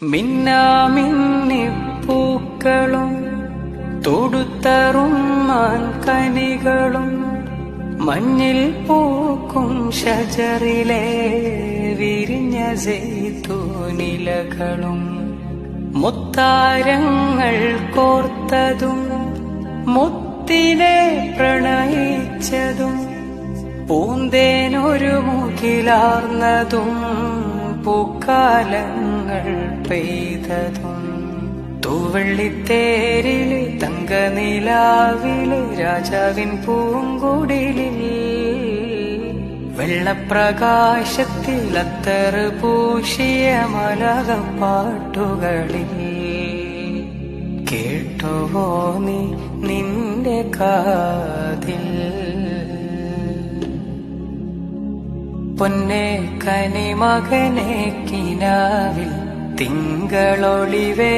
മിന്നാമിന്നിപ്പൂക്കളും തൊടുത്തറുമ്മാൻ കനികളും മഞ്ഞിൽ പൂക്കും ഷജറിലെ വിരിഞ്ഞ സൈത്തൂനിലകളും മുത്താരങ്ങൾ കോർത്തതും മുത്തിനെ പ്രണയിച്ചതും പൂന്തേനൊരു മുകിലാർന്നതും പൂക്കാലങ്ങൾ പെയ്തതും തൂവള്ളിത്തേരില് തങ്കനിലാവില് രാജാവിൻ പൂങ്കുടിലിൽ വെള്ളപ്രകാശത്തിൽ അത്തറ് പൂശിയ മലകപ്പാട്ടുകളിൽ കേട്ടുവോ നീ നിന്റെ കാതിൽ പൊന്നെ കനിമകനെ കിനാവിൽ തിങ്കളൊളിവേ